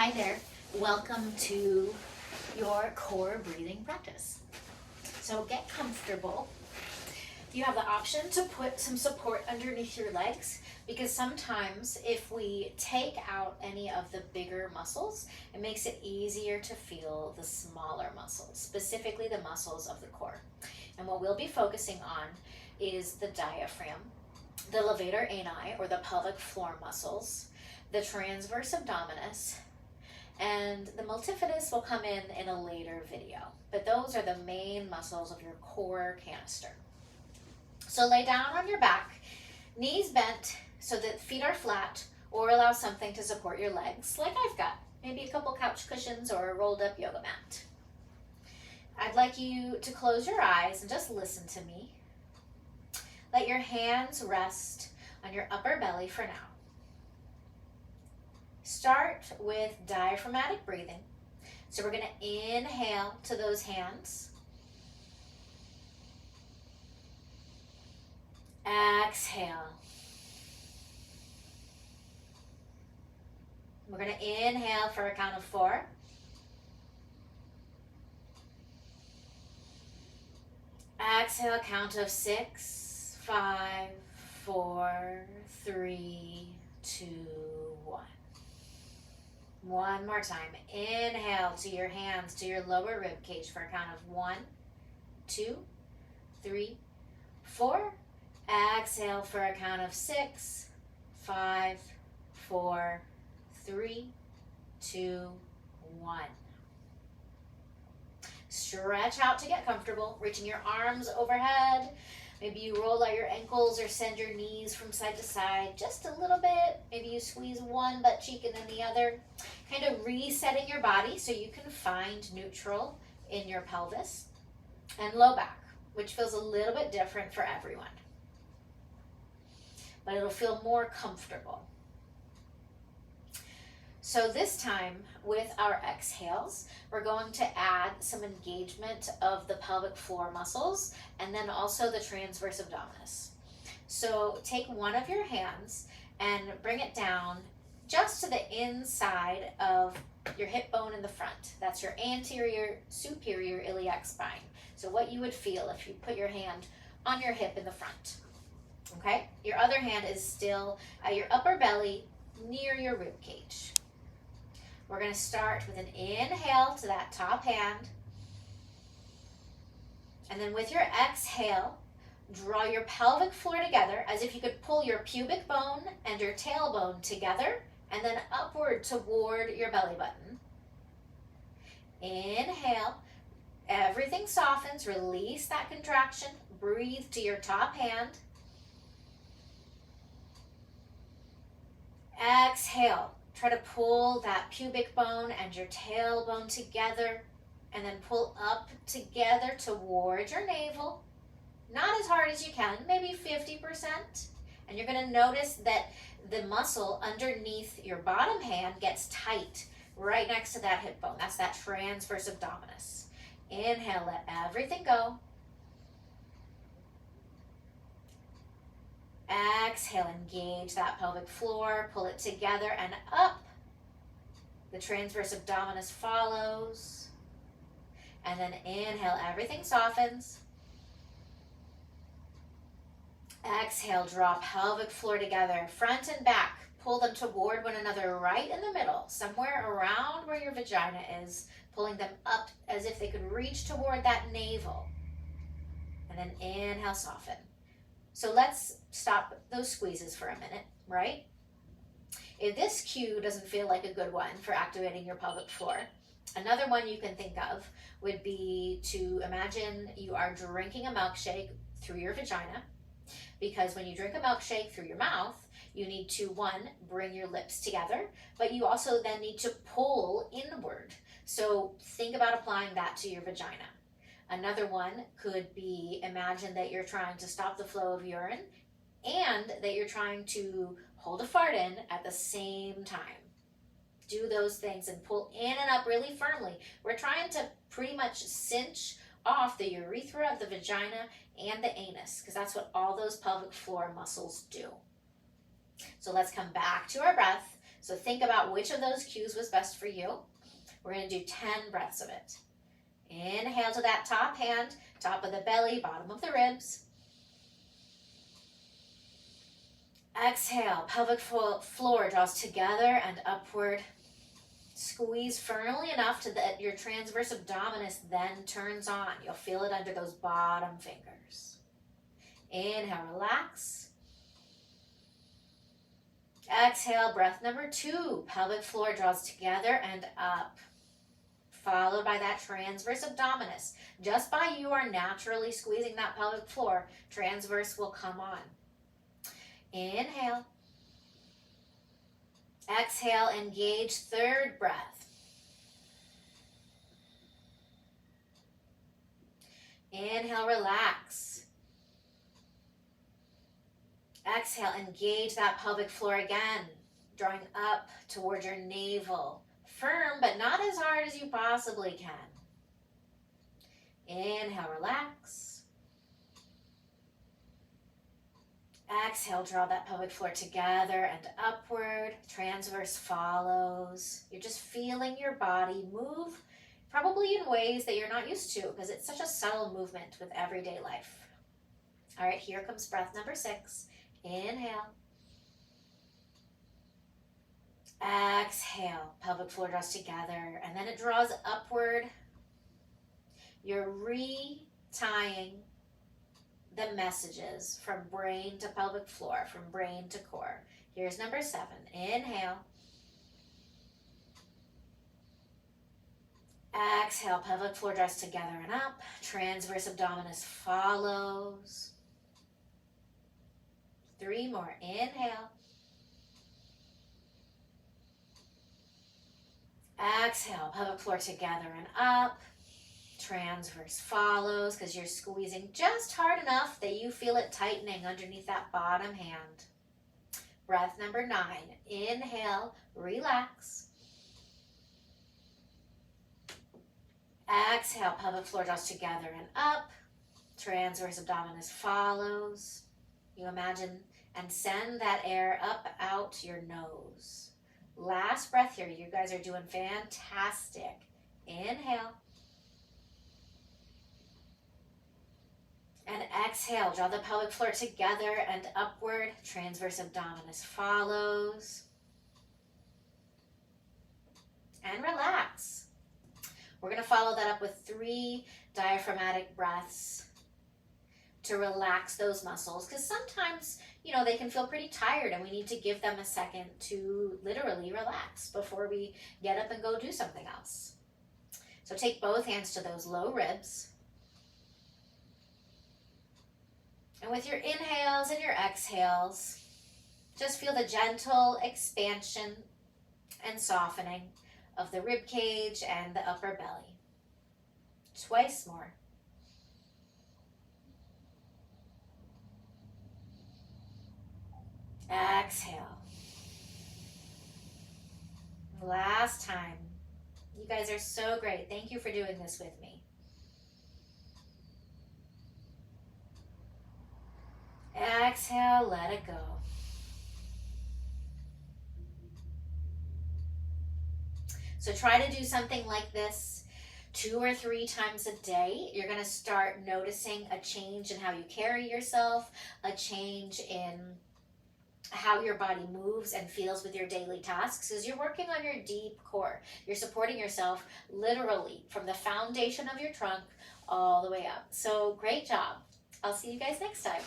Hi there, welcome to your core breathing practice. So get comfortable. You have the option to put some support underneath your legs because sometimes if we take out any of the bigger muscles, it makes it easier to feel the smaller muscles, specifically the muscles of the core. And what we'll be focusing on is the diaphragm, the levator ani or the pelvic floor muscles, the transversus abdominis, and the multifidus will come in a later video. But those are the main muscles of your core canister. So lay down on your back, knees bent so that feet are flat, or allow something to support your legs like I've got. Maybe a couple couch cushions or a rolled up yoga mat. I'd like you to close your eyes and just listen to me. Let your hands rest on your upper belly for now. Start with diaphragmatic breathing. So we're going to inhale to those hands. Exhale. We're going to inhale for a count of 4. Exhale, count of 6, 5, 4, 3, 2, 1. One more time. Inhale to your hands, to your lower rib cage for a count of 1, 2, 3, 4. Exhale for a count of 6, 5, 4, 3, 2, 1. Stretch out to get comfortable, reaching your arms overhead. Maybe you roll out your ankles or send your knees from side to side just a little bit. Maybe you squeeze one butt cheek and then the other. Kind of resetting your body so you can find neutral in your pelvis and low back, which feels a little bit different for everyone. But it'll feel more comfortable. So this time with our exhales, we're going to add some engagement of the pelvic floor muscles and then also the transversus abdominis. So take one of your hands and bring it down just to the inside of your hip bone in the front. That's your anterior superior iliac spine. So what you would feel if you put your hand on your hip in the front. Okay? Your other hand is still at your upper belly near your rib cage. We're going to start with an inhale to that top hand. And then with your exhale, draw your pelvic floor together as if you could pull your pubic bone and your tailbone together and then upward toward your belly button. Inhale. Everything softens. Release that contraction. Breathe to your top hand. Exhale. Try to pull that pubic bone and your tailbone together and then pull up together toward your navel. Not as hard as you can, maybe 50%. And you're going to notice that the muscle underneath your bottom hand gets tight right next to that hip bone. That's that transversus abdominis. Inhale, let everything go. Exhale, engage that pelvic floor, pull it together and up. The transversus abdominis follows. And then inhale, everything softens. Exhale, draw pelvic floor together, front and back. Pull them toward one another right in the middle, somewhere around where your vagina is, pulling them up as if they could reach toward that navel. And then inhale, soften. So let's stop those squeezes for a minute, right? If this cue doesn't feel like a good one for activating your pelvic floor, another one you can think of would be to imagine you are drinking a milkshake through your vagina, because when you drink a milkshake through your mouth, you need to, 1, bring your lips together, but you also then need to pull inward. So think about applying that to your vagina. Another one could be imagine that you're trying to stop the flow of urine and that you're trying to hold a fart in at the same time. Do those things and pull in and up really firmly. We're trying to pretty much cinch off the urethra of the vagina and the anus because that's what all those pelvic floor muscles do. So let's come back to our breath. So think about which of those cues was best for you. We're going to do 10 breaths of it. Inhale to that top hand, top of the belly, bottom of the ribs. Exhale, pelvic floor draws together and upward. Squeeze firmly enough that your transverse abdominis then turns on. You'll feel it under those bottom fingers. Inhale, relax. Exhale, breath number 2. Pelvic floor draws together and up, followed by that transverse abdominis. Just by you are naturally squeezing that pelvic floor, transverse will come on. Inhale. Exhale, engage third breath. Inhale, relax. Exhale, engage that pelvic floor again, drawing up toward your navel. Firm, but not as hard as you possibly can. Inhale, relax. Exhale, draw that pelvic floor together and upward. Transverse follows. You're just feeling your body move, probably in ways that you're not used to because it's such a subtle movement with everyday life. All right, here comes breath number 6. Inhale. Exhale, pelvic floor draws together and then it draws upward. You're retying the messages from brain to pelvic floor, from brain to core. Here's number 7. Inhale. Exhale, pelvic floor draws together and up. Transverse abdominis follows. 3 more. Inhale. Exhale, pelvic floor together and up. Transverse follows because you're squeezing just hard enough that you feel it tightening underneath that bottom hand. Breath number 9. Inhale, relax. Exhale, pelvic floor draws together and up. Transverse abdominis follows. You imagine and send that air up out your nose. Last breath here. You guys are doing fantastic. Inhale. And exhale, draw the pelvic floor together and upward. Transverse abdominis follows. And relax. We're going to follow that up with 3 diaphragmatic breaths to relax those muscles because sometimes, you know, they can feel pretty tired and we need to give them a second to literally relax before we get up and go do something else. So take both hands to those low ribs. And with your inhales and your exhales, just feel the gentle expansion and softening of the rib cage and the upper belly. Twice more. Exhale. Last time. You guys are so great. Thank you for doing this with me. Exhale, let it go. So try to do something like this 2 or 3 times a day. You're going to start noticing a change in how you carry yourself, a change in how your body moves and feels with your daily tasks as you're working on your deep core. You're supporting yourself literally from the foundation of your trunk all the way up. So great job. I'll see you guys next time.